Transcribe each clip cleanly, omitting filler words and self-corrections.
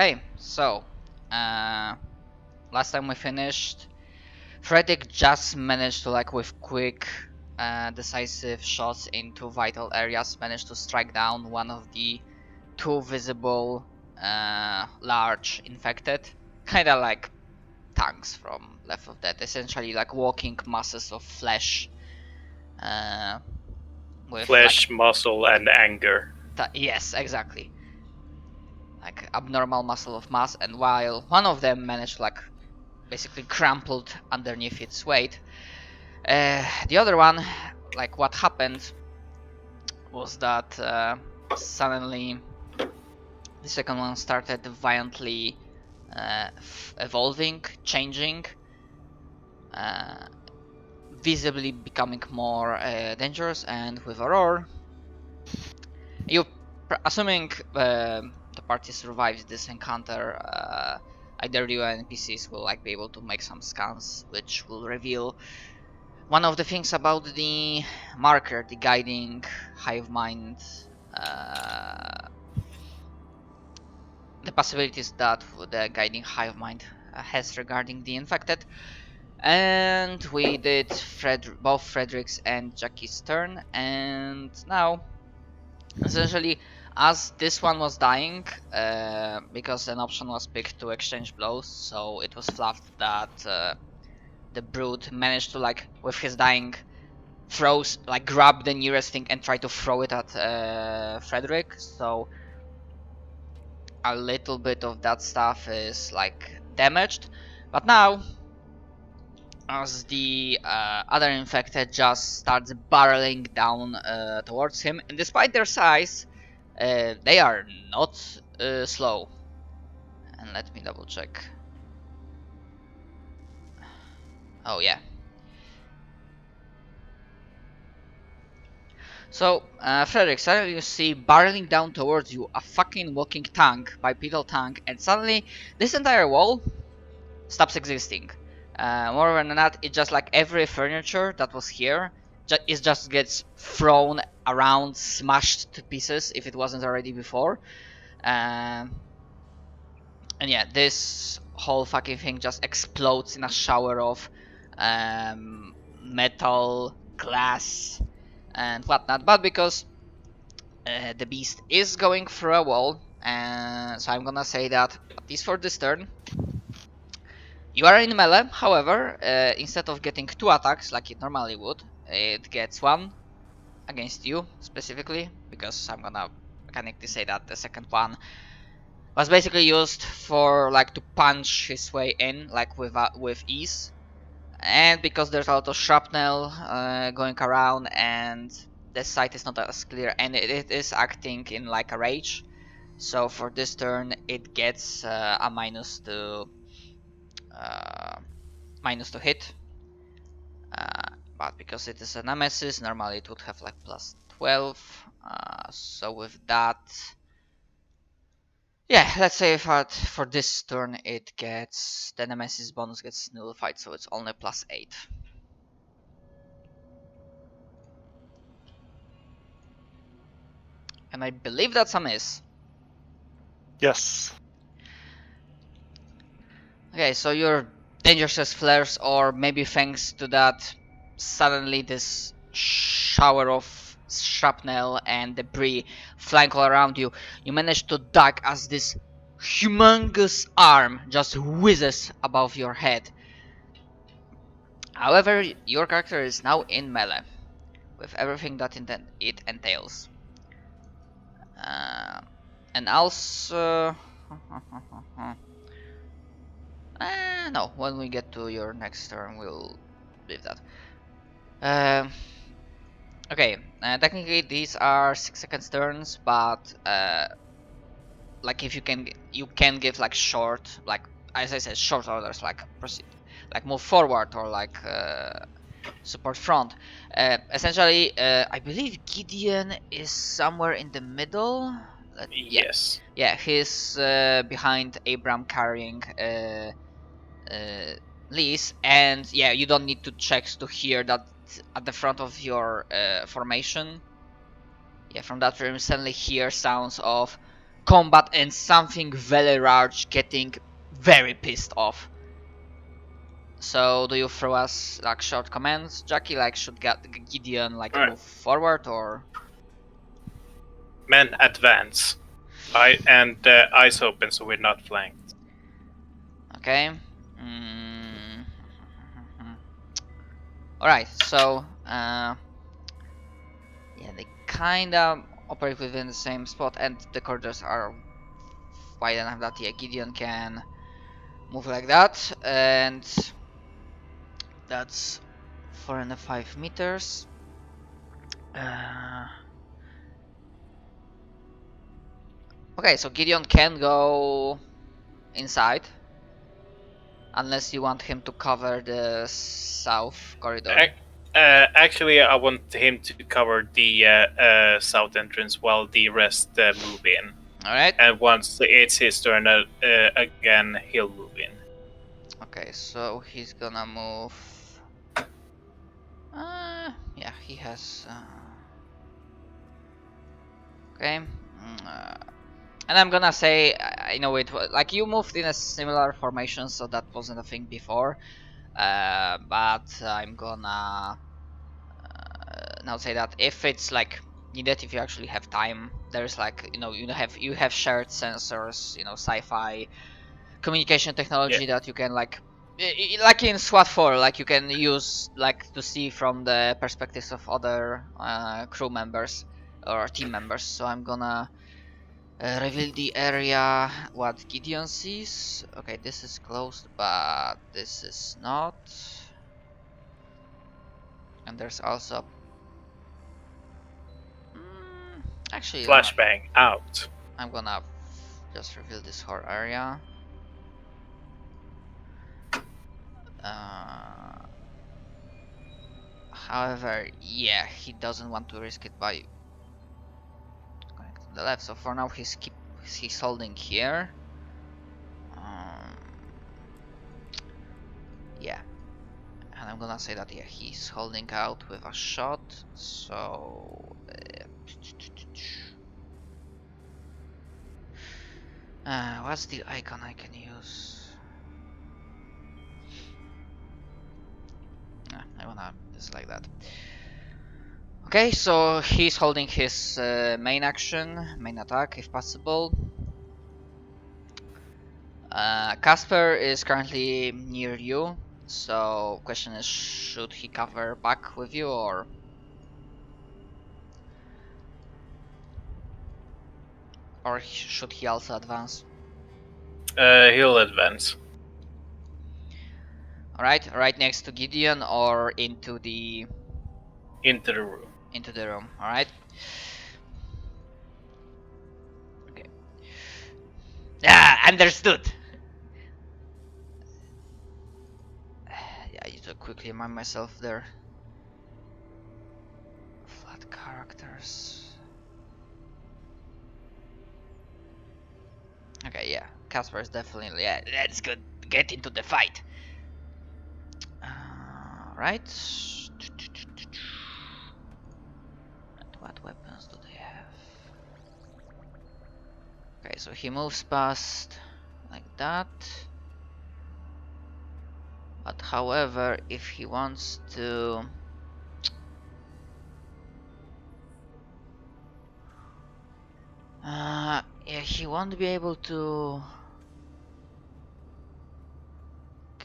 Okay, so last time we finished, Frederick just managed to, like, with quick, decisive shots into vital areas, managed to strike down one of the two visible, large infected, kinda like tanks from Left 4 Dead, essentially like walking masses of flesh. With Flesh, like, muscle, and anger. yes, exactly. Like abnormal muscle of mass, and while one of them managed to, like, basically crumpled underneath its weight, the other one, like, what happened was that suddenly the second one started violently evolving, changing, visibly becoming more dangerous, and with a roar, you, assuming the party survives this encounter, either you and NPCs will, like, be able to make some scans which will reveal one of the things about the marker, the guiding hive mind, the possibilities that the guiding hive mind has regarding the infected. And we did both Frederick's and Jackie's turn, and now essentially, as this one was dying, because an option was picked to exchange blows, so it was fluffed that the brute managed to, like, with his dying, grab the nearest thing and try to throw it at Frederick. So a little bit of that stuff is, like, damaged, but now, as the other infected just starts barreling down towards him, and despite their size, they are not slow. And let me double check. Oh yeah. So, Frederick, suddenly you see barreling down towards you a fucking walking tank, bipedal tank, and suddenly this entire wall stops existing. More than that, it's just like every furniture that was here, it just gets thrown around, smashed to pieces if it wasn't already before. And yeah, this whole fucking thing just explodes in a shower of metal, glass, and whatnot. But because the beast is going through a wall, so I'm gonna say that, at least for this turn, you are in melee. However, instead of getting 2 attacks like it normally would, it gets 1 against you specifically, because I'm gonna mechanically say that the second one was basically used for, like, to punch his way in, like, with ease, and because there's a lot of shrapnel going around and the sight is not as clear, and it is acting in, like, a rage. So for this turn it gets a minus to hit, but because it is a nemesis, normally it would have, like, plus 12. So with that, yeah, let's say for this turn it gets, the nemesis bonus gets nullified, so it's only plus 8. And I believe that's a miss. Yes. Okay, so your dangerous flares, or maybe thanks to that, suddenly this shower of shrapnel and debris flying all around you, you manage to duck as this humongous arm just whizzes above your head. However, your character is now in melee, with everything that it entails. And also... no, when we get to your next turn, we'll leave that. Okay, technically these are 6-second turns, but like, if you can give, like, short, like, as I said, short orders, like proceed, like move forward, or like support front. Essentially, I believe Gideon is somewhere in the middle. Yes. Yeah, he's behind Abram carrying Lise, and yeah, you don't need to check to hear that at the front of your formation. Yeah, from that room, suddenly hear sounds of combat and something very large getting very pissed off. So do you throw us like short commands, Jackie? Like should Gideon like Alright. move forward or? Men advance. Eyes open so we're not flanked. Okay. Alright, so yeah, they kinda operate within the same spot and the corridors are wide enough that yeah, Gideon can move like that, and that's 4.5 meters. Okay, so Gideon can go inside. Unless you want him to cover the south corridor. Actually, I want him to cover the south entrance while the rest move in. Alright. And once it's his turn again, he'll move in. Okay, so he's gonna move. Yeah, he has. Okay. And I'm gonna say, I know it was like you moved in a similar formation, so that wasn't a thing before. But I'm gonna now say that if it's like needed, if you actually have time, there's like you have shared sensors, sci-fi communication technology that you can like in SWAT 4, like you can use like to see from the perspectives of other crew members or team members. So I'm gonna reveal the area what Gideon sees. Okay, this is closed, but this is not. And there's also actually Flashbang out. I'm gonna just reveal this whole area. However, yeah, he doesn't want to risk it by going to the left. So for now, he's holding here. Yeah, and I'm gonna say that yeah, he's holding out with a shot. So what's the icon I can use? I wanna just like that. Okay, so he's holding his main attack if possible. Casper is currently near you, so question is, should he cover back with you or should he also advance? He'll advance. Alright, right next to Gideon or into the room. Into the room, alright? Okay. Understood! Yeah, I need to quickly remind myself there. Flat characters. Okay, yeah, Casper is definitely, yeah, let's get into the fight. Right. And what weapons do they have? Okay, so he moves past like that. But however, if he wants to yeah, he won't be able to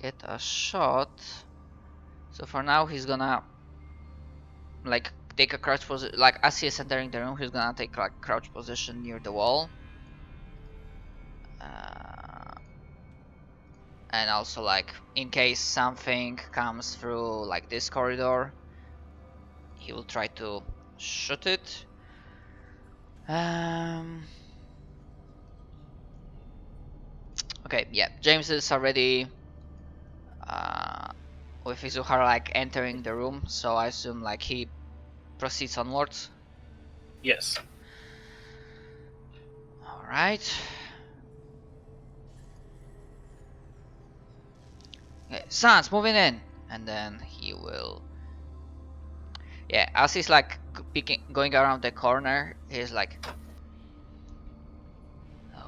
get a shot. So for now he's gonna like take a crouch position, like as he is entering the room he's gonna take like crouch position near the wall. And also like in case something comes through like this corridor, he will try to shoot it. Okay, yeah, James is already with Izuhara like entering the room, so I assume like he proceeds onwards. Yes. Alright. Okay, Sans moving in, and then he will. Yeah, as he's like going around the corner, he's like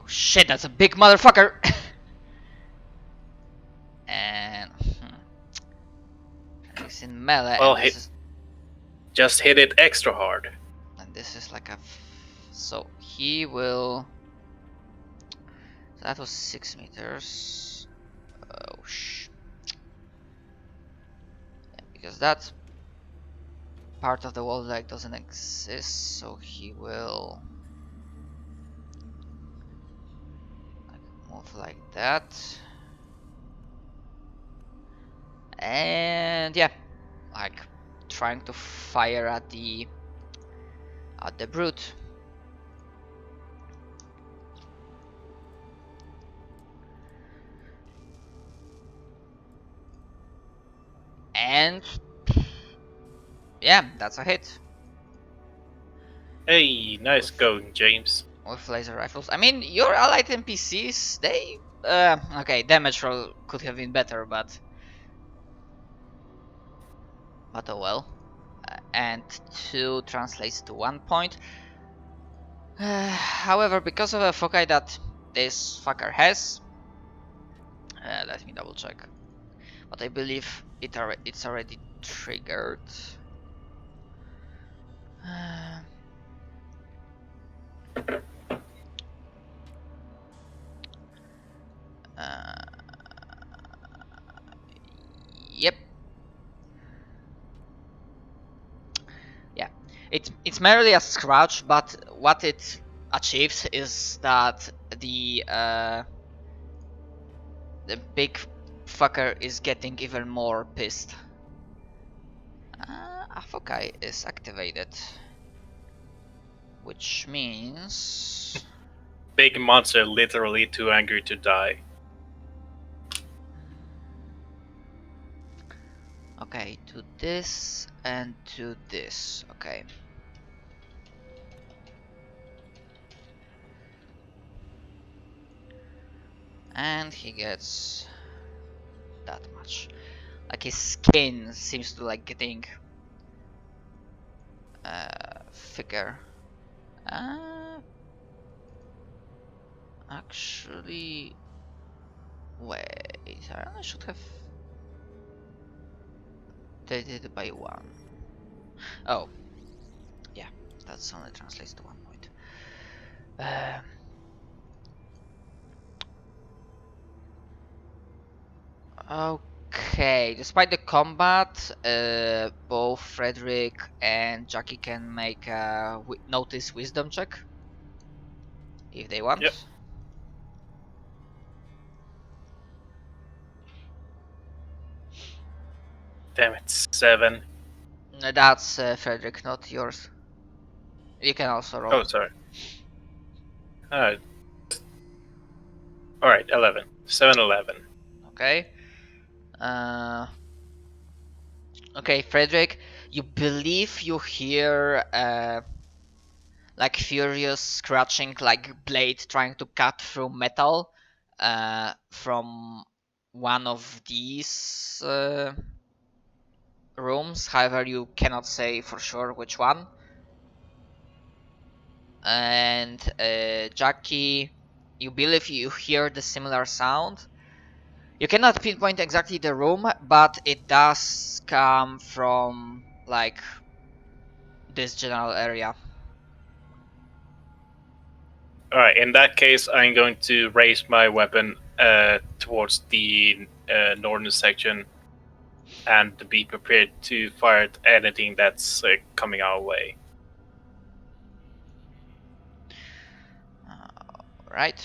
shit, that's a big motherfucker! And it's in melee, Well, just hit it extra hard. And this is like a. So he will. That was 6 meters. Oh because that part of the wall like doesn't exist, so he will like move like that. And yeah, like trying to fire at the brute. And yeah, that's a hit. Hey, nice going, James. With laser rifles. I mean, your allied NPCs, they okay, damage roll could have been better, but oh well. And 2 translates to 1 point. However, because of a foci that this fucker has, let me double check. But I believe it's already triggered. Yep. Yeah, it's merely a scratch, but what it achieves is that the big fucker is getting even more pissed. A foci is activated, which means Big monster literally too angry to die. okay, to this and to this. Okay. And he gets that much. Like his skin seems to like getting thicker. Actually, wait, I should have divided by 1. Oh, yeah, that's only translates to 1 point. Okay, despite the combat, both Frederick and Jackie can make a notice wisdom check if they want. Yep. Damn it, 7. That's Frederick, not yours. You can also roll. Oh, sorry. Alright, 11. 7, 11. Okay. Okay, Frederick, you believe you hear like furious scratching, like blade trying to cut through metal from one of these rooms. However, you cannot say for sure which one. And Jackie, you believe you hear the similar sound. You cannot pinpoint exactly the room, but it does come from like this general area. Alright, in that case, I'm going to raise my weapon towards the northern section and be prepared to fire at anything that's coming our way. Right.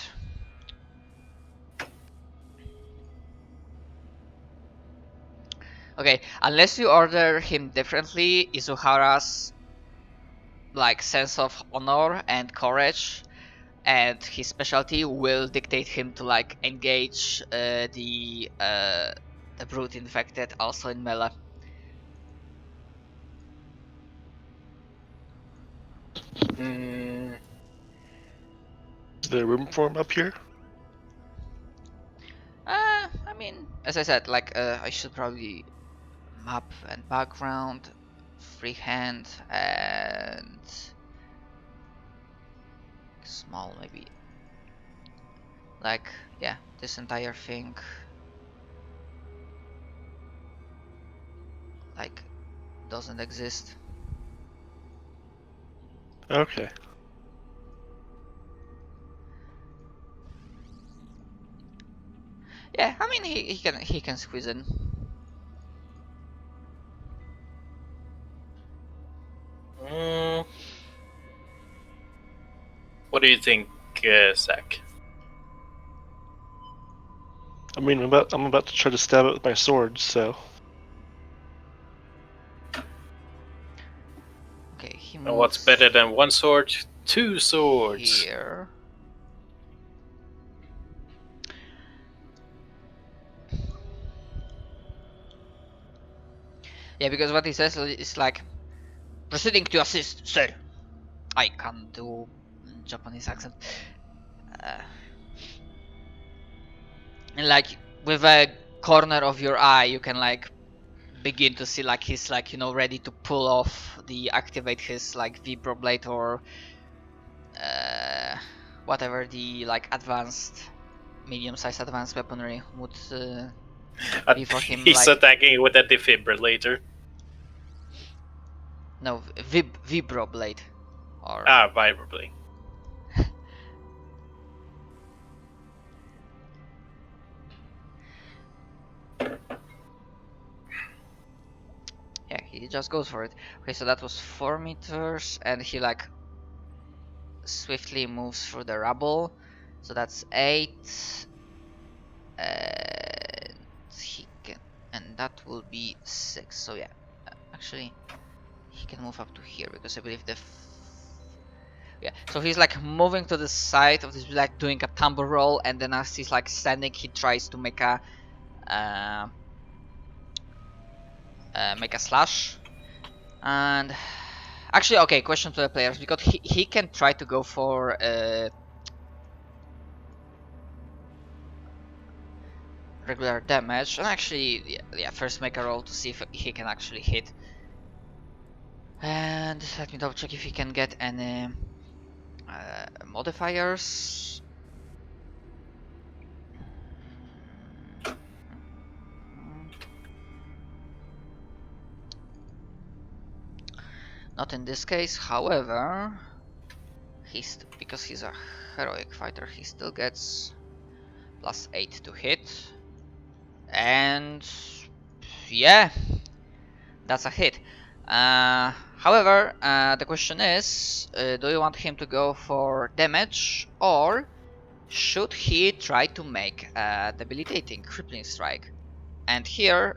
Okay, unless you order him differently, Izuhara's like sense of honor and courage and his specialty will dictate him to like engage the brute infected also in melee. Is there room for him up here? I mean, as I said, like I should probably map and background, freehand and small maybe. Like, yeah, this entire thing, like, doesn't exist. Okay. Yeah, I mean he can squeeze in. Mm. What do you think, Zach? I mean, I'm about to try to stab it with my sword, so Okay, he And what's moves better than one sword? Two swords. here. Yeah, because what he says is like, proceeding to assist, sir. I can't do Japanese accent. Uh, and like with a corner of your eye, you can like begin to see like he's like, you know, ready to pull off the activate his like vibroblade or whatever the like advanced, medium-sized advanced weaponry would be for him. He's Like, attacking with a defibrillator. no, vibroblade or Vibrably. yeah, he just goes for it. Okay, so that was 4 meters, and he like swiftly moves through the rubble. So that's 8, and he can, and that will be 6. So yeah, actually, he can move up to here because I believe the. Yeah, so he's like moving to the side of this, like doing a tumble roll, and then as he's like standing, he tries to make a slash. And actually, okay, question to the players, because he can try to go for regular damage, and actually, yeah, first make a roll to see if he can actually hit. And let me double check if he can get any modifiers. Not in this case, however, because he's a heroic fighter, he still gets +8 to hit. And yeah, that's a hit. However, the question is, do you want him to go for damage, or should he try to make a debilitating crippling strike? And here,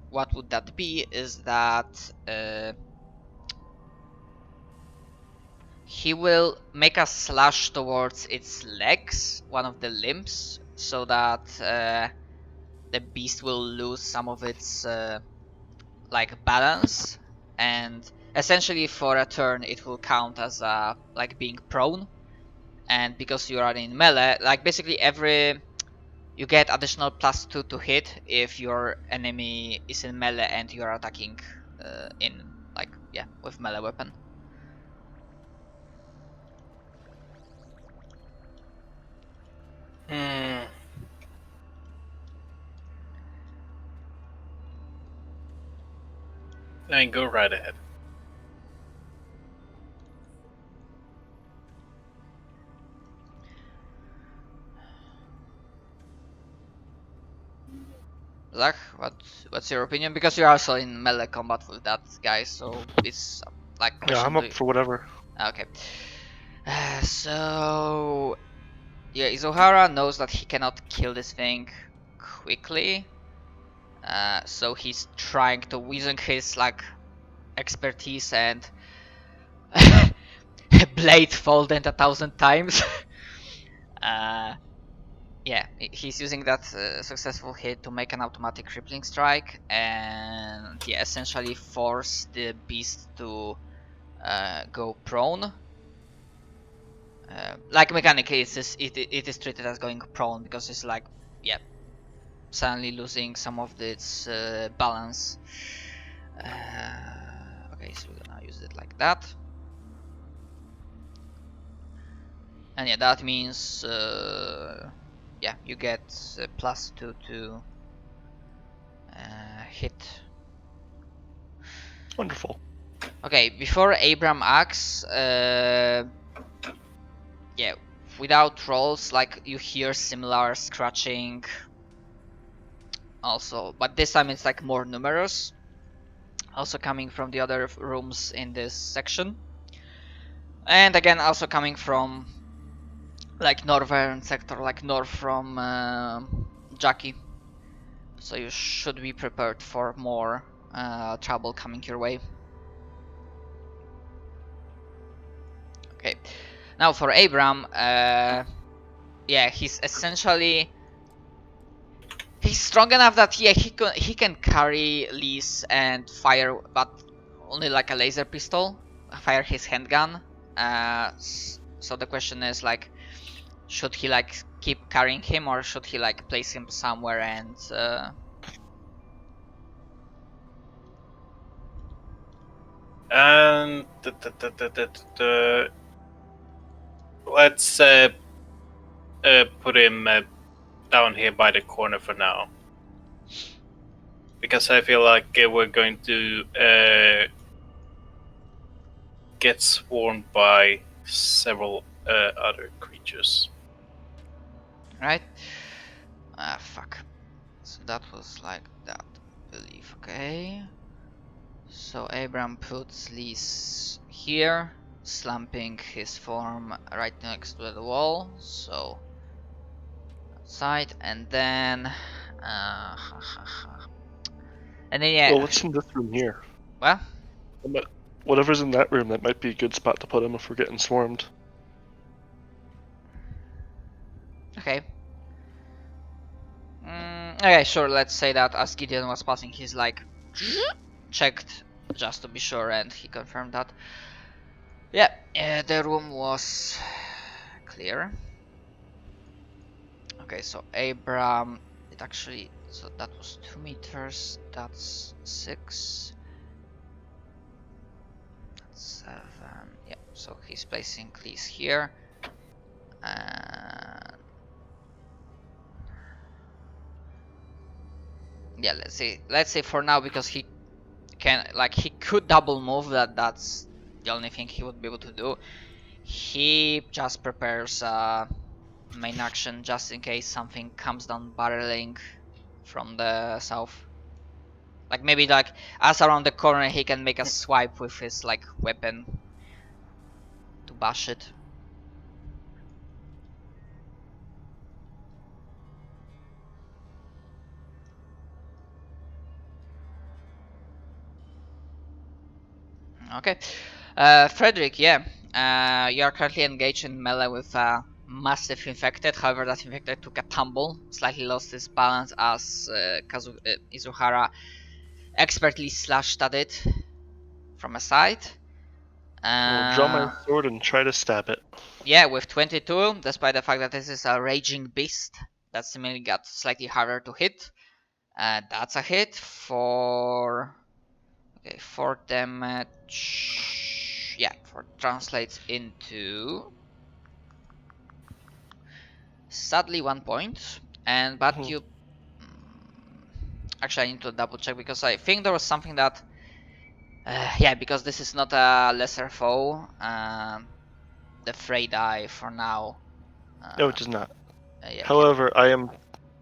what would that be is that he will make a slash towards its legs, one of the limbs, so that the beast will lose some of its like balance, and essentially for a turn it will count as like being prone. And because you are in melee, like basically you get additional +2 to hit if your enemy is in melee and you are attacking in like, yeah, with melee weapon. Then go right ahead. Zach, what's your opinion? Because you're also in melee combat with that guy, so it's like yeah, question. I'm up for whatever. Okay. So yeah, Izuhara knows that he cannot kill this thing quickly. So he's trying to using his like expertise and blade folded 1,000 times. Yeah, he's using that successful hit to make an automatic crippling strike, and yeah, essentially force the beast to go prone. Like mechanically, it is treated as going prone because it's like, yeah, suddenly losing some of its balance. Okay, so we're gonna use it like that. And yeah, that means yeah, you get +2 to hit. Wonderful. Okay, before Abram acts, yeah, without rolls, like you hear similar scratching also, but this time it's like more numerous, also coming from the other rooms in this section, and again also coming from like northern sector, like north from Jackie. So you should be prepared for more trouble coming your way. Okay, now for Abram, yeah, he's essentially strong enough that yeah he can carry Lee's and fire, but only like a laser pistol, fire his handgun. So the question is like, should he like keep carrying him or should he like place him somewhere and And let's put him down here by the corner for now, because I feel like we're going to get swarmed by several other creatures. right? Fuck. So that was like that, I believe. Okay. So Abram puts Lee's here, slumping his form right next to the wall. So outside, and then yeah. Well, what's in this room here? Well, Whatever's in that room, that might be a good spot to put him if we're getting swarmed. okay. Okay, sure. Let's say that as Gideon was passing, he's like checked just to be sure, and he confirmed that. Yeah, the room was clear. Okay, so Abram, it actually, so that was 2 meters. That's 6. That's 7. Yeah, so he's placing Cleese here. Yeah, let's say for now, because he can, like, he could double move, that's the only thing he would be able to do. He just prepares main action just in case something comes down barreling from the south. Like maybe like as around the corner he can make a swipe with his like weapon to bash it. Okay, Frederick, yeah, you are currently engaged in melee with a massive infected. However, that infected took a tumble, slightly lost his balance as Izuhara expertly slashed at it from a side. I'll draw my sword and try to stab it. Yeah, with 22, despite the fact that this is a raging beast, that seemingly got slightly harder to hit. That's a hit for 4 damage. Yeah, translates into sadly 1 point. And but you actually I need to double check because I think there was something that yeah, because this is not a lesser foe. The fray die for now. No, it does not. Yeah, However, I am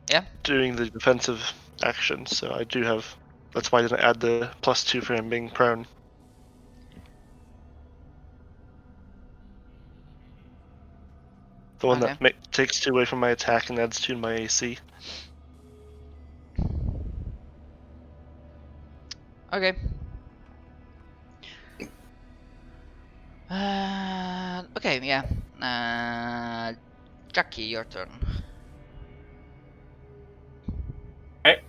yeah doing the defensive action, so I do have. That's why I didn't add the +2 for him being prone. The one that takes 2 away from my attack and adds 2 to my AC. Okay. Okay, yeah. Jackie, your turn. Okay.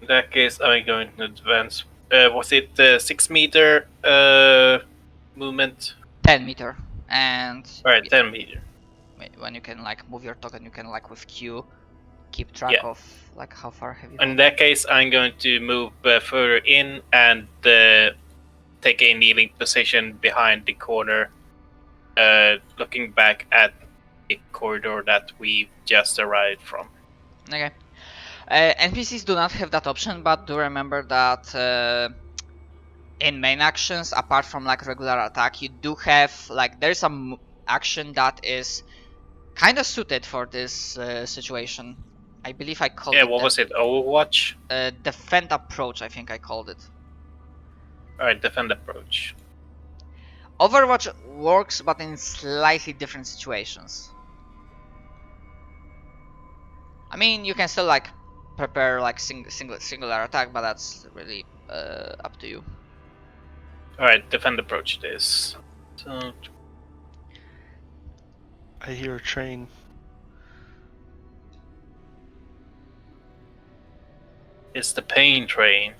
In that case, I'm going to advance. Was it 6 meter movement? 10 meter. And Alright, 10 meter. When you can like move your token, you can like with Q keep track of like how far have you gone. In that case, I'm going to move further in and take a kneeling position behind the corner, looking back at corridor that we just arrived from. Okay. NPCs do not have that option, but do remember that in main actions, apart from like regular attack, you do have like there's some action that is kind of suited for this situation. I believe I called Yeah, it. what was it? Overwatch? Defend approach, I think I called it. Alright, defend approach. Overwatch works, but in slightly different situations. I mean, you can still like prepare like singular attack, but that's really up to you. Alright, defend approach it is. So, I hear a train. it's the pain train.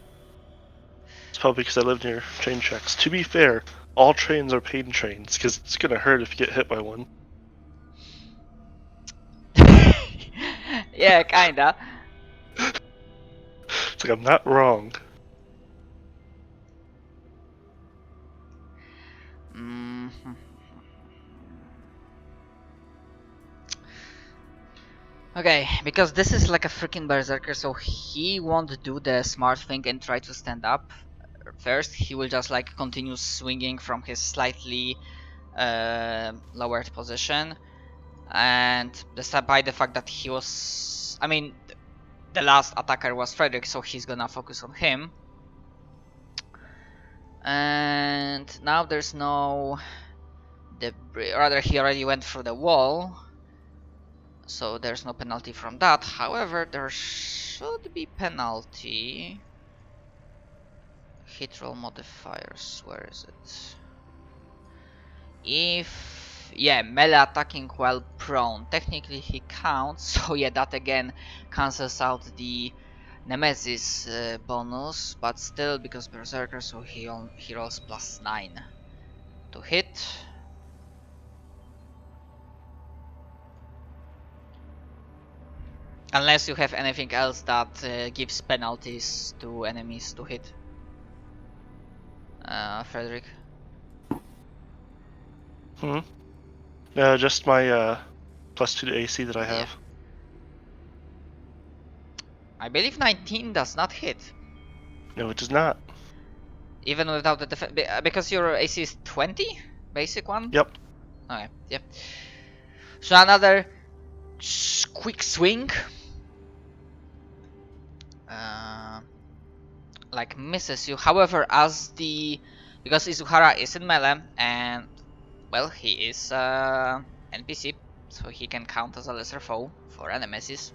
It's probably because I live near train tracks. To be fair, all trains are pain trains, because it's gonna hurt if you get hit by one. Yeah, kinda. It's like, I'm not wrong. Okay, because this is like a freaking berserker, so he won't do the smart thing and try to stand up. First, he will just like continue swinging from his slightly lowered position, and despite the fact that he was, I mean, the last attacker was Frederick, so he's gonna focus on him. And now there's no debris, rather he already went through the wall, so there's no penalty from that. However, there should be penalty. Hit roll modifiers, where is it? If, yeah, melee attacking while prone, technically he counts, so yeah, that again cancels out the Nemesis bonus, but still, because Berserker, so he rolls +9 to hit. Unless you have anything else that gives penalties to enemies to hit. Frederick? Just my +2 to AC that I have. Yeah. I believe 19 does not hit. No, it does not. Even without the defense, because your AC is 20? Basic one? Yep. Okay, yep. So another quick swing. Like misses you. However, because Izuhara is in melee and well, he is NPC, so he can count as a lesser foe for enemies.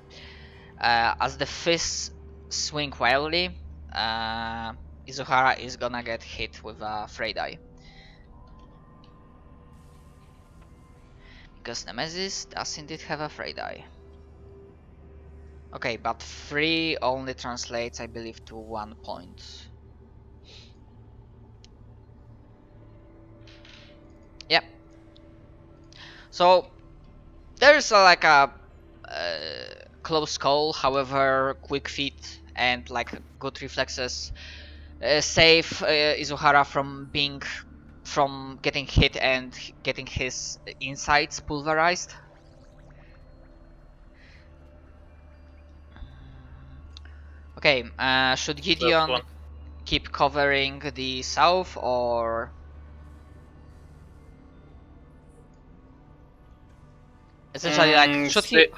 As the fists swing wildly, Izuhara is gonna get hit with a Frayed Eye. Because Nemesis does indeed have a Frayed Eye. Okay, but 3 only translates, I believe, to 1 point. Yep. So there's like a close call, however, quick feet and like good reflexes save Izuhara from getting hit and getting his insides pulverized. Okay, should Gideon keep covering the south or essentially like should he?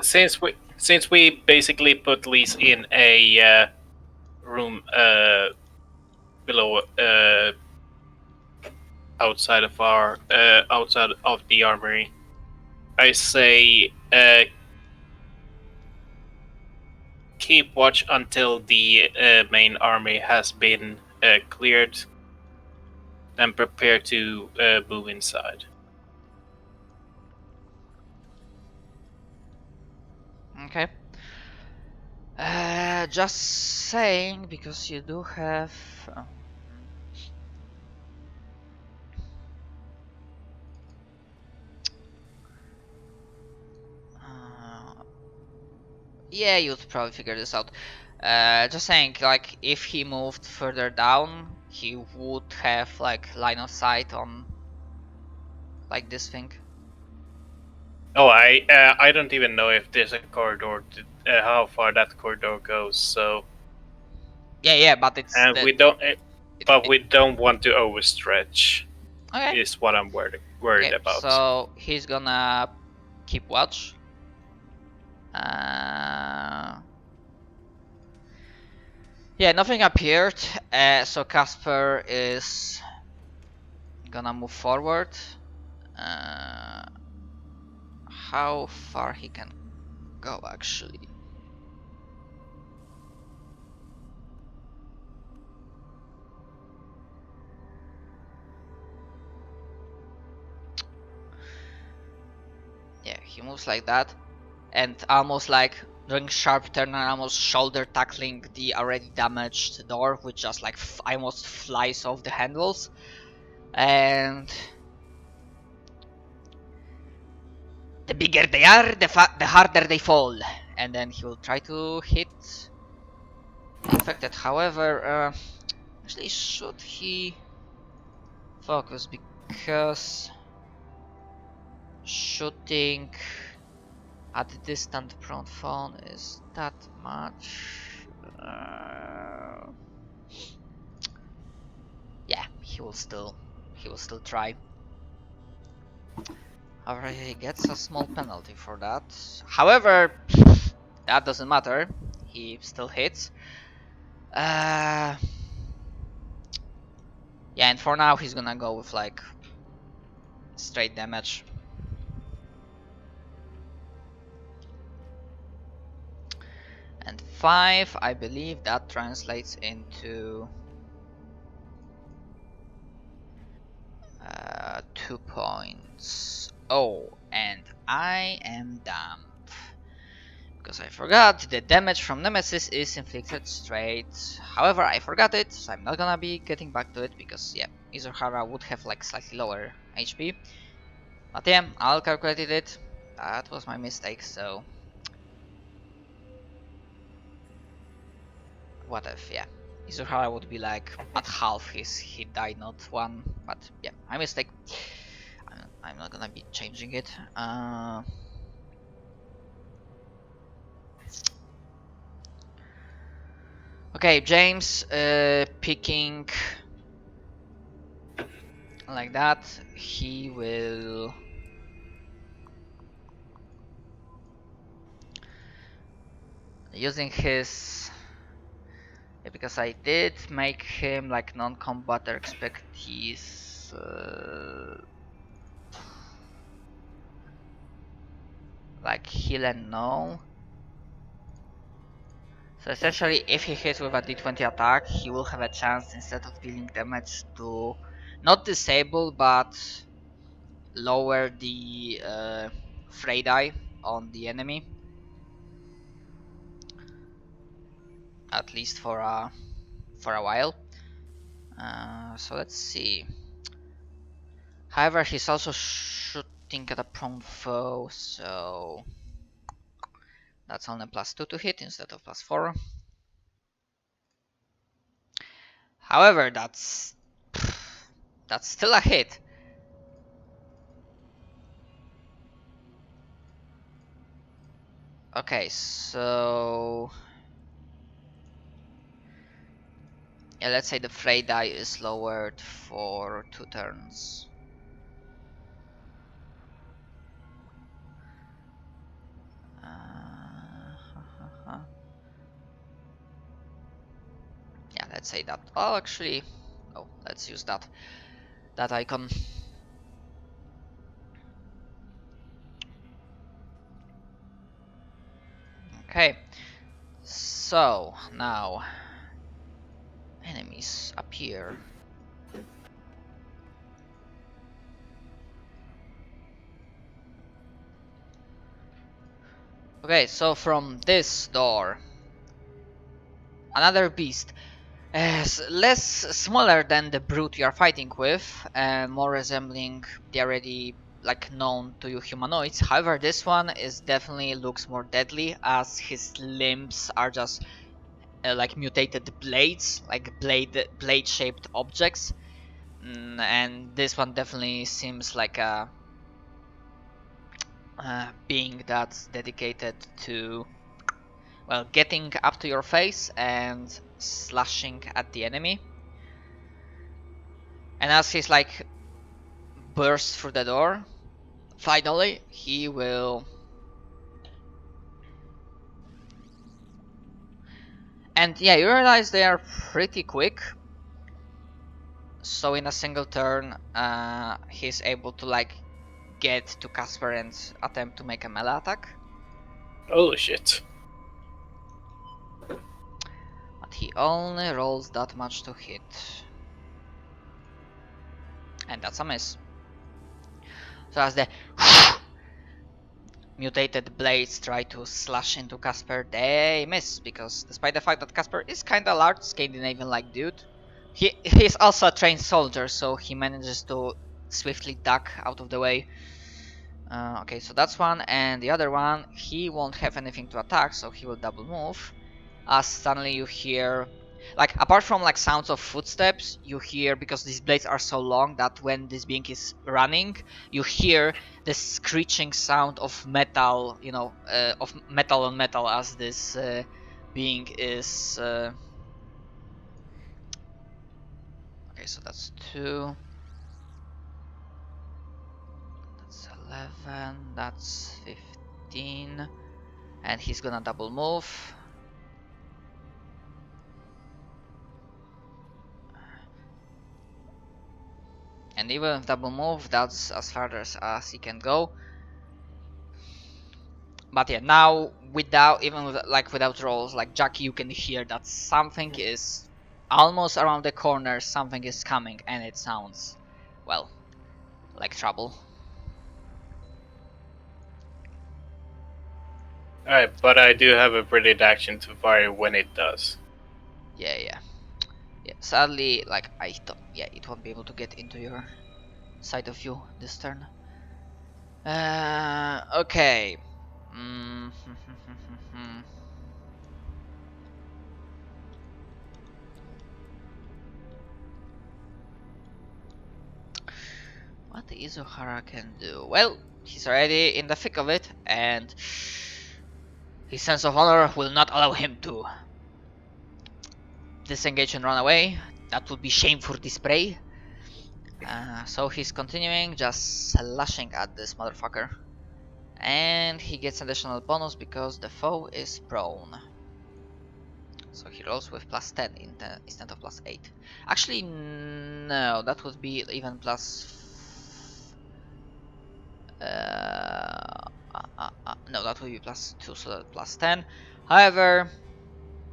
Since we basically put Lise in a room below outside of the armory, I say keep watch until the main army has been cleared, and prepare to move inside. Okay. Just saying, because you do have. Yeah, you'd probably figure this out. Just saying, like, if he moved further down, he would have, like, line of sight on, like, this thing. Oh, I don't even know if there's a corridor. How far that corridor goes. So, Yeah, but it's and the we don't. But it we don't want to overstretch. okay. Is what I'm worried Okay, about. so he's gonna keep watch. Yeah, nothing appeared. So Casper is gonna move forward. How far he can go actually? Yeah, he moves like that, and almost like doing sharp turn and almost shoulder tackling the already damaged door, which just like almost flies off the handles, and the bigger they are, the harder they fall. And then he will try to hit the infected. However, actually, should he focus? Because shooting at the distant prone phone is that much. Yeah, he will still try. However, he gets a small penalty for that. However, that doesn't matter. He still hits. Yeah, and for now he's gonna go with like straight damage. And 5, I believe that translates into 2 points. Oh, and I am dumb. Because I forgot, the damage from Nemesis is inflicted straight. However, I forgot it, so I'm not gonna be getting back to it because, yeah, Izuhara would have like slightly lower HP. But yeah, I'll calculate it. That was my mistake, so... What if, yeah. Izuhara would be like at half his hit die, not 1. But yeah, my mistake. I'm not gonna be changing it. Okay, James picking like that. He will using his because I did make him like non-combatter expertise. Like heal and no. So essentially, if he hits with a d20 attack, he will have a chance instead of dealing damage to not disable but lower the fray die on the enemy, at least for a while. So let's see. However, he's also shooting at a prone foe, so that's only +2 to hit instead of +4. However, that's still a hit. Okay, so yeah, let's say the fray die is lowered for 2 turns. Yeah, let's say that. Oh, actually, oh, let's use that icon. Okay, so now enemies appear. Okay, so from this door, another beast, less smaller than the brute you are fighting with, and more resembling the already like known to you humanoids. However, this one is definitely looks more deadly as his limbs are just like mutated blades, like blade shaped objects. And this one definitely seems like a being that's dedicated to, well, getting up to your face and slashing at the enemy. And as he's like bursts through the door, finally he will, and yeah, you realize they are pretty quick. So in a single turn, he's able to like get to Casper and attempt to make a melee attack. Oh shit. But he only rolls that much to hit. And that's a miss. So as the mutated blades try to slash into Casper, they miss, because despite the fact that Casper is kinda large, Scandinavian-like dude, he's also a trained soldier, so he manages to swiftly duck out of the way. Okay, so that's one, and the other one, he won't have anything to attack, so he will double move. As suddenly you hear, like, apart from like sounds of footsteps, you hear, because these blades are so long that when this being is running, you hear the screeching sound of metal, you know, of metal on metal as this being is. Okay, so that's 2. That's 11. That's 15. And he's gonna double move. And even with double move, that's as far as he can go. But yeah, now without without rolls, like Jackie, you can hear that something is almost around the corner. Something is coming, and it sounds, well, like trouble. Alright, but I do have a brilliant action to fire when it does. Yeah. Sadly, like I thought, yeah, it won't be able to get into your side of view this turn. Okay. What Izuhara can do? Well, he's already in the thick of it, and his sense of honor will not allow him to disengage and run away. That would be shameful display. So he's continuing, just slashing at this motherfucker. And he gets additional bonus because the foe is prone. So he rolls with +10 instead of +8. Actually, no, that would be even plus. No, that would be +2, so that +10. However,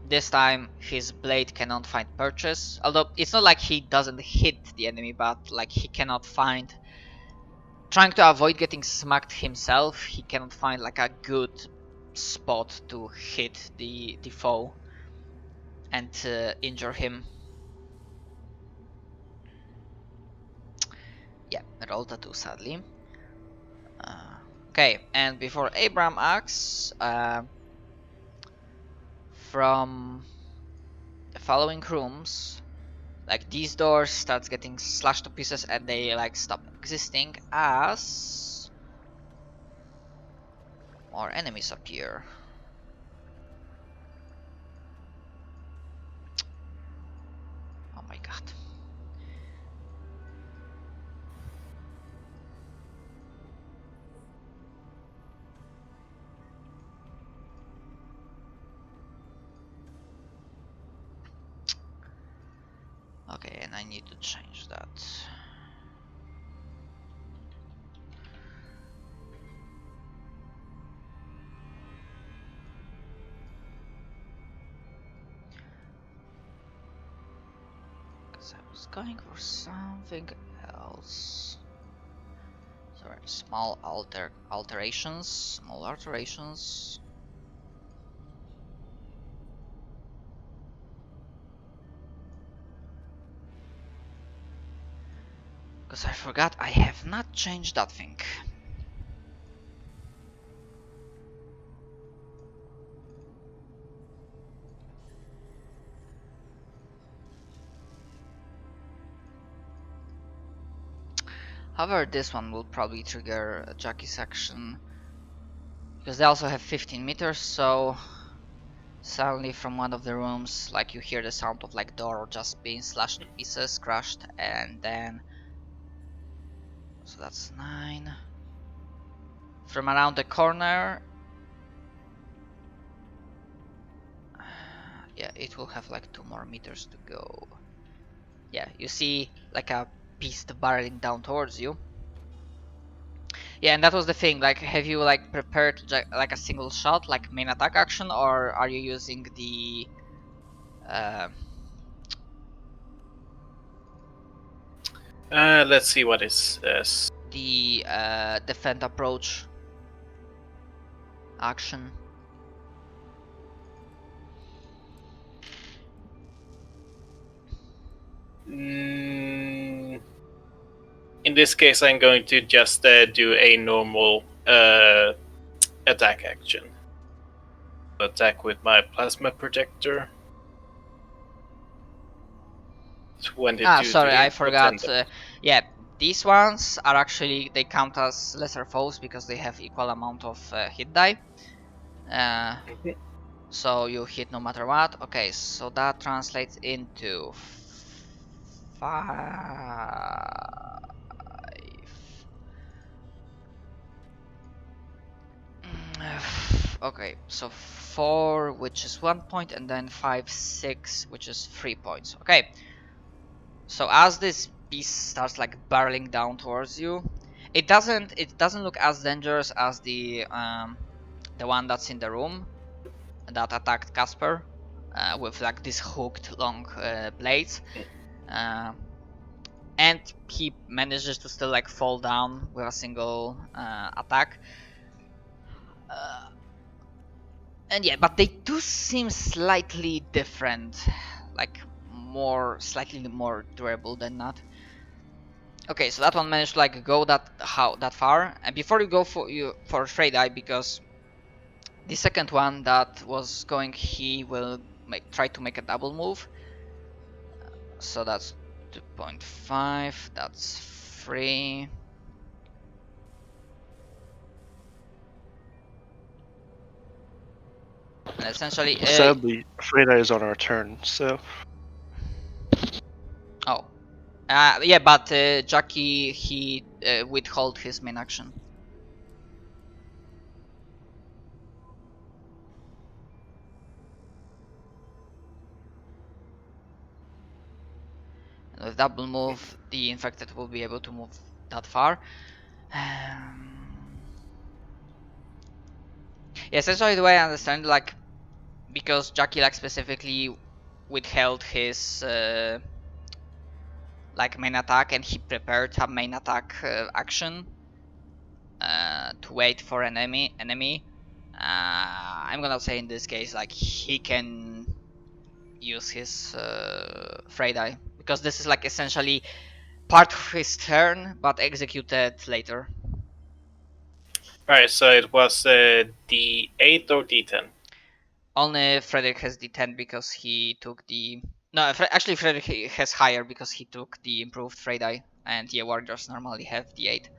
this time his blade cannot find purchase. Although it's not like he doesn't hit the enemy, but like he cannot find. Trying to avoid getting smacked himself, he cannot find like a good spot to hit the foe and injure him. Yeah, rolled a 2 sadly. Okay, and before Abram acts, from the following rooms, like these doors starts getting slashed to pieces and they like stop existing as more enemies appear. Oh my god. Okay, and I need to change that. Because I was going for something else. Sorry, small alterations. Because I forgot I have not changed that thing. However, this one will probably trigger Jackie's action because they also have 15 meters, so suddenly from one of the rooms, like, you hear the sound of like door just being slashed to pieces, crushed, and then so that's 9. From around the corner, yeah, it will have like 2 more meters to go. Yeah, you see like a beast barreling down towards you. Yeah, and that was the thing, like, have you like prepared like a single shot, like main attack action, or are you using the Let's see what is this. defend approach action? In this case, I'm going to just do a normal attack action. Attack with my plasma projector. 22 Sorry, to I hit, forgot. and Yeah, these ones are actually, they count as lesser foes because they have equal amount of hit die. So you hit no matter what. Okay, so that translates into 5. Okay, so 4, which is 1 point, and then 5, 6, which is 3 points. Okay, so as this beast starts like barreling down towards you, it doesn't look as dangerous as the one that's in the room that attacked Casper with like these hooked long blades, and he manages to still like fall down with a single attack. And yeah, but they do seem slightly different, like slightly more durable than that. Okay, so that one managed to like go that far, and before you go for Trade Eye, because the second one that was going, he will try to make a double move. So that's 2.5. That's 3. And essentially, Sadly, Afraid Eye is on our turn, so oh, yeah, but Jackie, he withhold his main action. And with double move, the infected will be able to move that far. Yeah, essentially the way I understand, like, because Jackie like specifically withheld his like main attack, and he prepared a main attack action to wait for an enemy. I'm gonna say in this case, like, he can use his Frayed Eye, because this is like essentially part of his turn but executed later. Alright, so it was D8 or D10? Only Frederick has D10 because he took the... No, actually Frederick has higher because he took the improved Frayed Eye, and yeah, warriors normally have D8.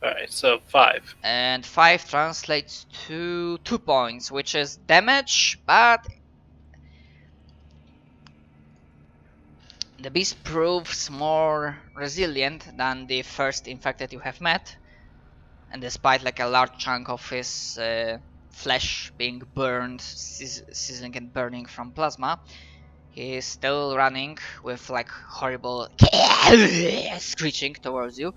Alright, so 5. And 5 translates to 2 points, which is damage, but the beast proves more resilient than the first infected you have met, and despite like a large chunk of his flesh being burned, sizzling and burning from plasma, he is still running with like horrible screeching towards you.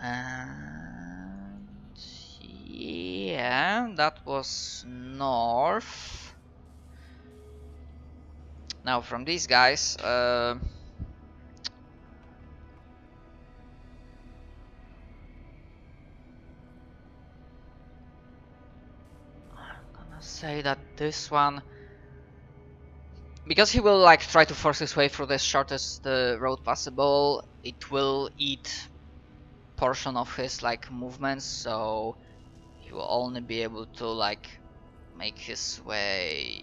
And yeah, that was north. Now from these guys, I'm gonna say that this one, because he will like try to force his way through the shortest road possible, it will eat portion of his like movements, so he will only be able to like make his way,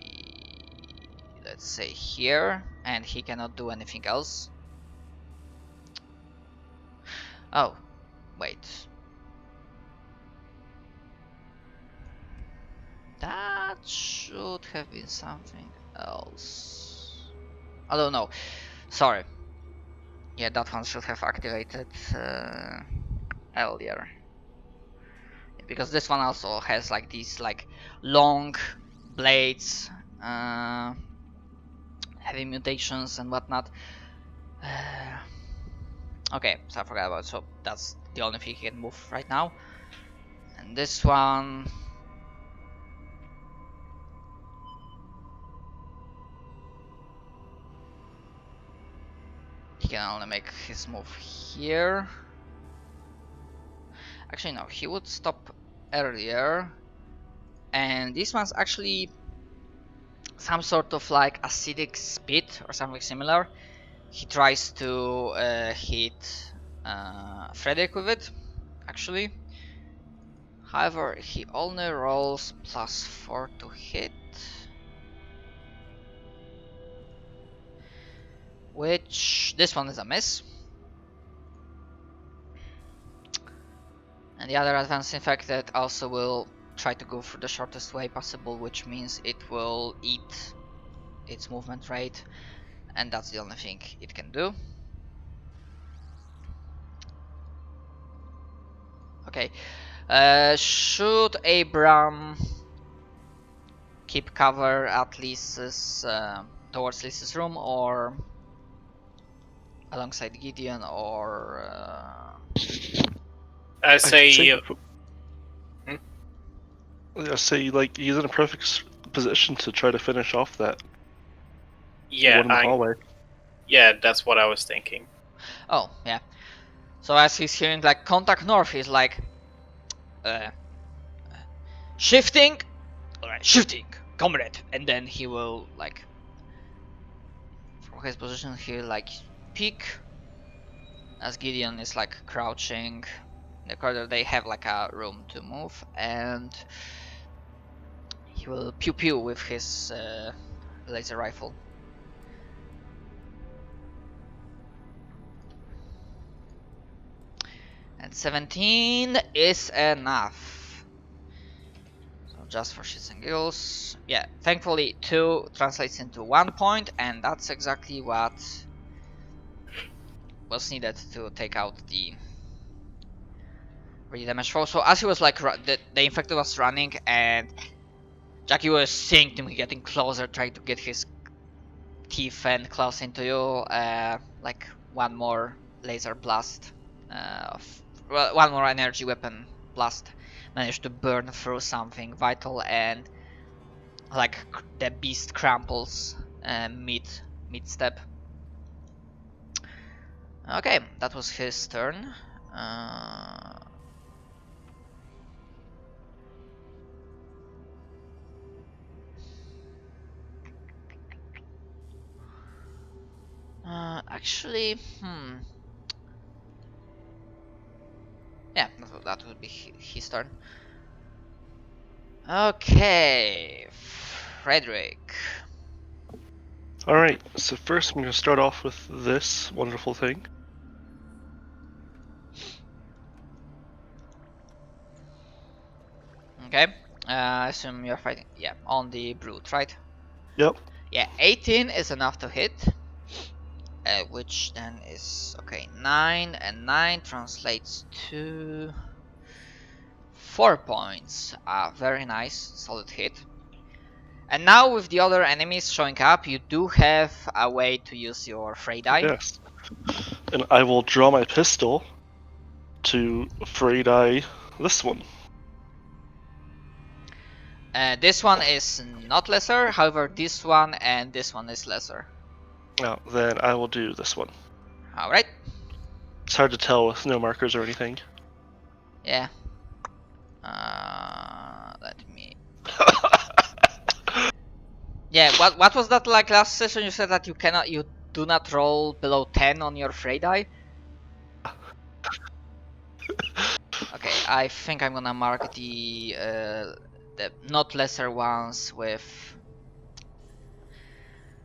let's say, here, and he cannot do anything else. Oh, wait. That should have been something else. I don't know. Sorry. Yeah, that one should have activated earlier. Because this one also has like these like long blades, heavy mutations and whatnot. Okay, so I forgot about it. So that's the only thing he can move right now. And this one. He can only make his move here. Actually, no, he would stop earlier. And this one's actually some sort of like acidic spit or something similar. He tries to hit Frederick with it, actually. However, he only rolls +4 to hit. Which, this one is a miss. And the other advanced infected also will try to go through the shortest way possible, which means it will eat its movement rate, and that's the only thing it can do. Okay, should Abram keep cover at Lisa's, towards Lisa's room, or alongside Gideon, or I say, I say like he's in a perfect position to try to finish off that yeah, one in the hallway. yeah, that's what I was thinking. Oh, yeah. So as he's hearing like contact north, he's like shifting, alright, shifting, comrade, and then he will like from his position he'll like peek as Gideon is like crouching in the corridor. They have like a room to move, and he will pew pew with his laser rifle. And 17 is enough. So just for shits and giggles. Yeah, thankfully 2 translates into 1 point, and that's exactly what was needed to take out the really damage foe. So as he was like, the infected was running, and Jackie was seeing him getting closer, trying to get his teeth and claws into you. Like one more laser blast, one more energy weapon blast managed to burn through something vital, and like the beast crumples mid step. Okay, that was his turn. Actually, yeah, that would be his turn. Okay, Frederick. Alright, so first I'm going to start off with this wonderful thing. Okay, I assume you're fighting, yeah, on the brute, right? Yep. Yeah, 18 is enough to hit. Which then is, okay, 9, and 9 translates to 4 points. Very nice, solid hit. And now with the other enemies showing up, you do have a way to use your Fray die. Yes. And I will draw my pistol to Fray die this one. This one is not lesser, however this one and this one is lesser. Now, then I will do this one. Alright. It's hard to tell with no markers or anything. Yeah. Let me... Yeah, what was that like last session? You said that you do not roll below 10 on your Fray die? Okay, I think I'm gonna mark the not lesser ones with...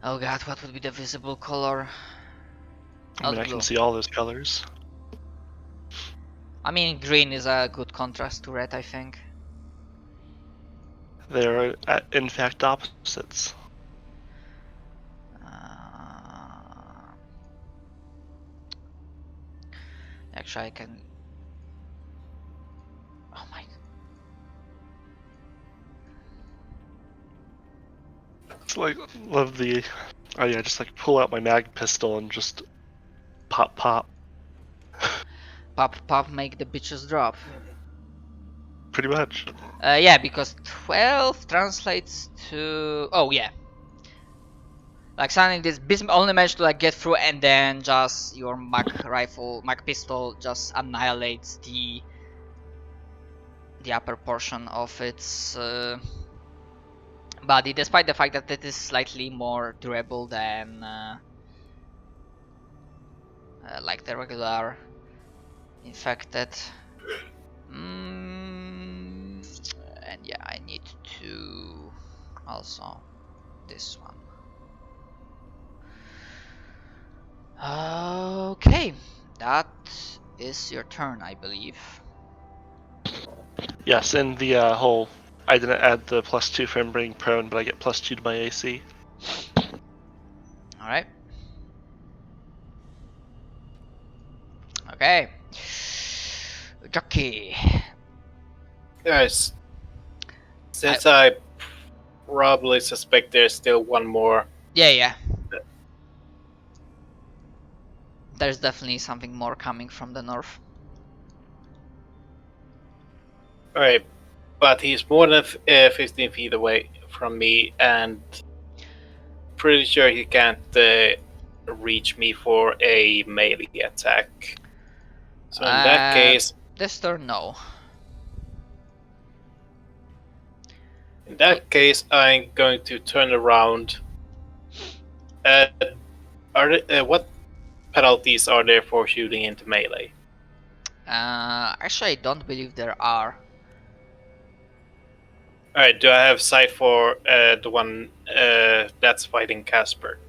Oh god, what would be the visible color? I mean, I can see all those colors. I mean, green is a good contrast to red, I think. They are, in fact, opposites. Actually, I can. Oh my. It's like, love the. Oh yeah, just like pull out my mag pistol and just pop, pop. Pop, pop, make the bitches drop. Pretty much. Yeah, because 12 translates to. Oh yeah. Like suddenly this beast only managed to like get through, and then just your mag pistol just annihilates the upper portion of its body, despite the fact that it is slightly more durable than like the regular infected. And yeah, I need to also this one. Okay, that is your turn, I believe. Yes, and the whole. I didn't add the +2 for him being prone, but I get +2 to my AC. All right. Okay. Jockey. Yes. Since I probably suspect there's still one more. Yeah. There's definitely something more coming from the north. Alright, but he's more than 15 feet away from me, and pretty sure he can't reach me for a melee attack. So in that case, This turn, no. in that case, I'm going to turn around. What penalties are there for shooting into melee? Actually, I don't believe there are. Alright, do I have sight for the one that's fighting Casper?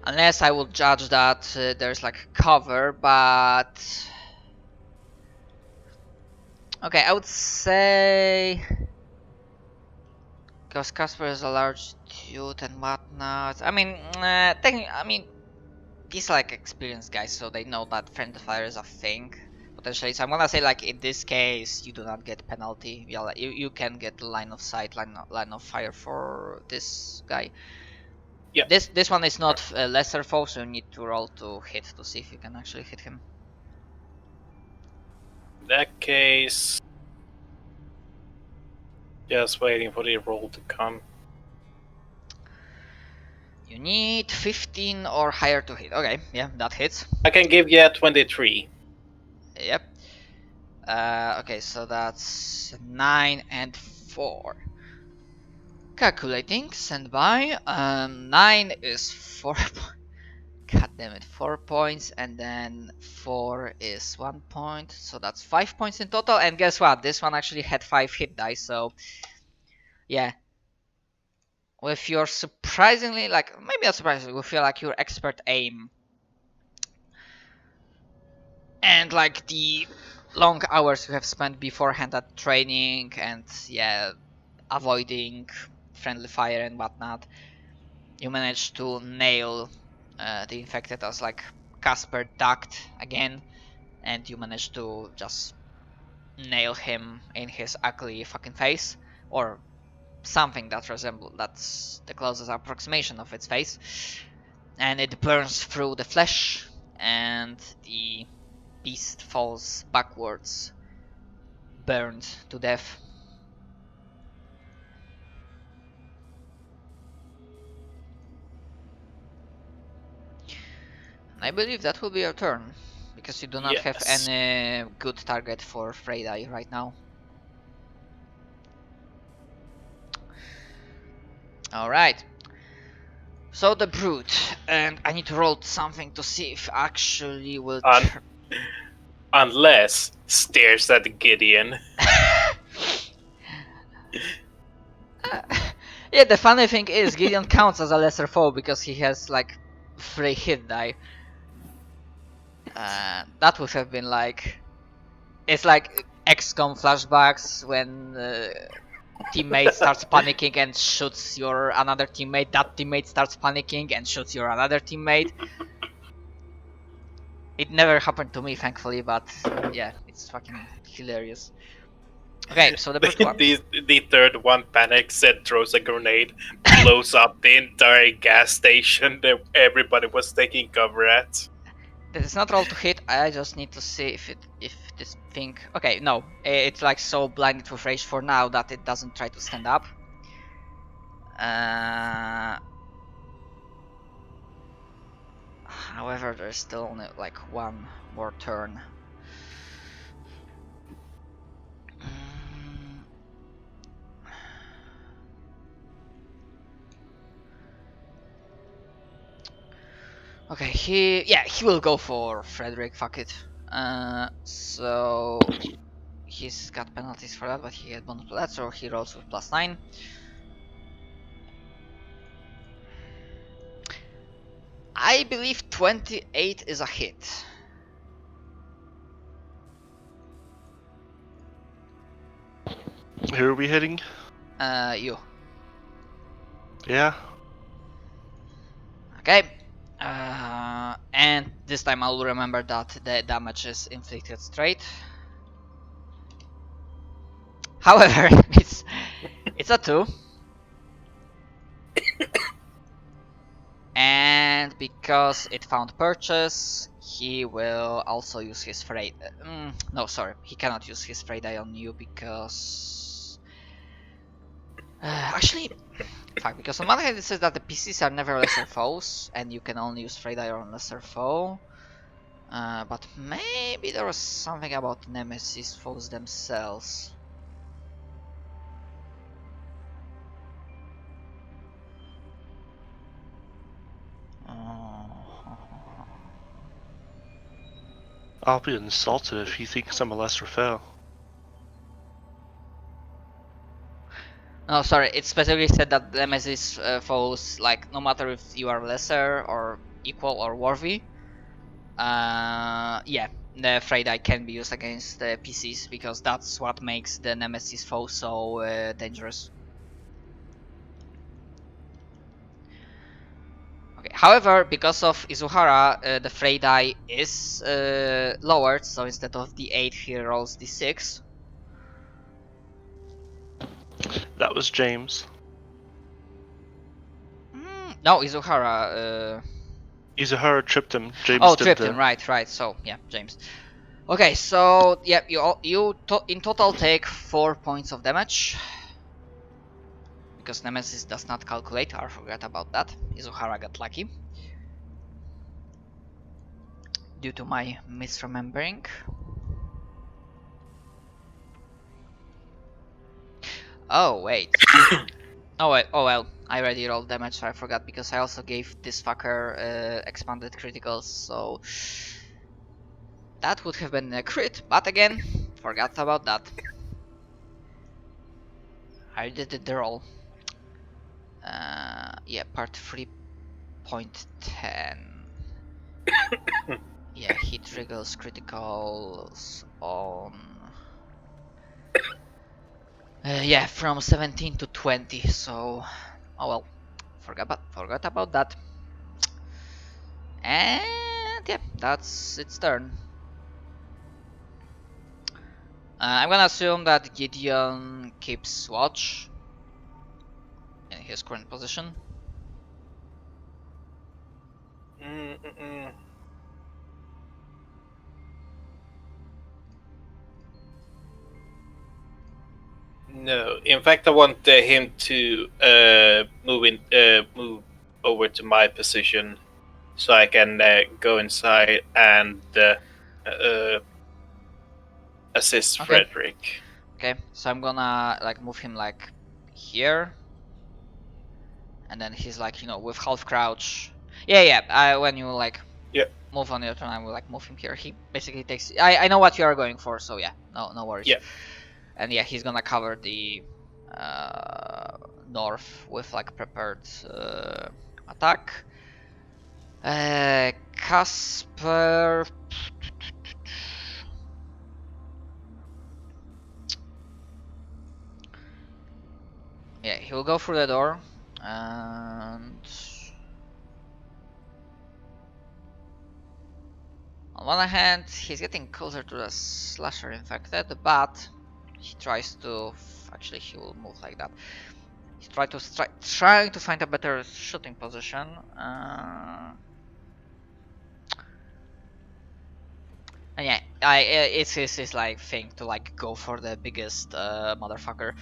Unless I will judge that there's like cover, but okay, I would say because Casper is a large dude and whatnot. I mean, these like experienced guys, so they know that friendly fire is a thing potentially. So I'm gonna say like in this case, you do not get penalty. Yeah, like, you can get line of sight, line of fire for this guy. Yeah. This one is not a lesser foe, so you need to roll to hit to see if you can actually hit him. In that case, just waiting for the roll to come. You need 15 or higher to hit. Okay, yeah, that hits. I can give you a 23. Yep. Okay, so that's 9 and 4. Calculating, stand by. 9 is 4. God damn it, 4 points, and then 4 is 1 point, so that's 5 points in total. And guess what? This one actually had 5 hit dice, so yeah. With your surprisingly, like, maybe not surprisingly, with your, like, your expert aim and like the long hours you have spent beforehand at training and yeah, avoiding friendly fire and whatnot, you managed to nail the infected as like Casper ducked again, and you managed to just nail him in his ugly fucking face, or something that that's the closest approximation of its face, and it burns through the flesh, and the beast falls backwards, burned to death. I believe that will be your turn, because you do not have Yes. any good target for Freydai right now. Alright. So the brute, and I need to roll something to see if actually will Unless stares at Gideon. Yeah, the funny thing is Gideon counts as a lesser foe because he has like 3 hit die. That would have been like, it's like XCOM flashbacks when teammate starts panicking and shoots your another teammate. That teammate starts panicking and shoots your another teammate. It never happened to me, thankfully, but yeah, it's fucking hilarious. Okay, so the brute one. The third one panics and throws a grenade, blows up the entire gas station that everybody was taking cover at. That is not roll to hit. I just need to see if this thing. Okay, no, it's like so blinded with rage for now that it doesn't try to stand up. However, there's still only like one more turn. Okay, he will go for Frederick. Fuck it. So he's got penalties for that, but he had bonus for that, so he rolls with +9. I believe 28 is a hit. Who are we hitting? You. Yeah. Okay. And this time I'll remember that the damage is inflicted straight. However, it's a 2. And because it found purchase, he will also use his Frey. No, sorry, he cannot use his Frey die on you because actually, fuck. Because on one hand it says that the PCs are never lesser foes, and you can only use Frey die on lesser foe. But maybe there was something about Nemesis foes themselves. I'll be insulted if he thinks I'm a lesser foe. No, sorry, it specifically said that Nemesis foes, like, no matter if you are lesser or equal or worthy, yeah, the Frey die can be used against the PCs because that's what makes the Nemesis foe so dangerous. Okay. However, because of Izuhara, the Frey die is lowered, so instead of d8 he rolls d6. That was James. No, Izuhara. Izuhara tripped him. James Oh, did tripped the... him. Right. So yeah, James. Okay, so yeah, you in total take 4 points of damage. Because Nemesis does not calculate, I forgot about that. Izuhara got lucky. Due to my misremembering. Oh, wait. Oh well, I already rolled damage, so I forgot because I also gave this fucker expanded criticals, so that would have been a crit, but again, forgot about that. I did the roll. Yeah, part 3.10. Yeah, he triggers criticals on... yeah, from 17 to 20, so... Oh well, forgot about that. And yeah, that's its turn. I'm gonna assume that Gideon keeps watch in his current position. No, in fact, I want him to move over to my position, so I can go inside and assist Okay. Frederick. Okay, so I'm gonna like move him like here, and then he's like, you know, with half crouch. Yeah. When you like move on your turn, I will like move him here. He basically takes. I know what you are going for, so yeah, no worries. Yeah. And yeah, he's gonna cover the north with like prepared attack. Casper. he will go through the door and on one hand he's getting closer to the slasher infected, but he tries to actually he will move like that. He trying to find a better shooting position. And yeah, it's his like thing to like go for the biggest motherfucker.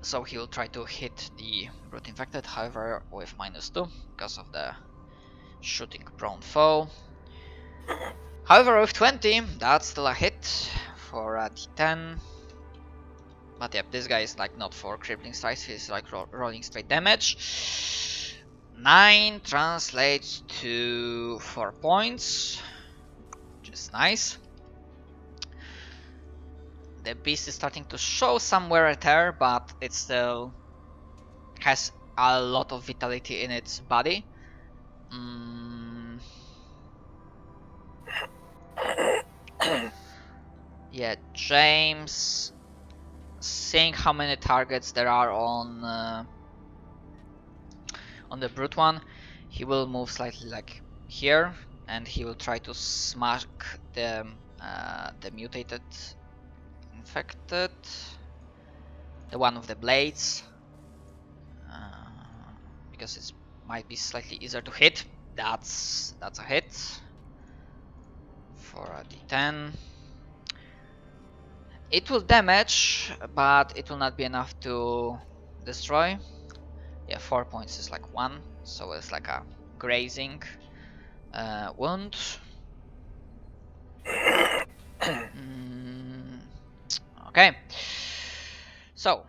So he will try to hit the brute infected, however with -2 because of the shooting prone foe. However with 20, that's still a hit for a d10. But yep, this guy is like not for crippling strikes, he's like rolling straight damage. 9 translates to 4 points, which is nice. The beast is starting to show some wear and tear, but it still has a lot of vitality in its body. Yeah, James, seeing how many targets there are on the brute one, he will move slightly like here, and he will try to smack the mutated infected, the one with the blades, because it might be slightly easier to hit. That's a hit for a d10. It will damage, but it will not be enough to destroy. Yeah, 4 points is like 1, so it's like a grazing wound. Okay, so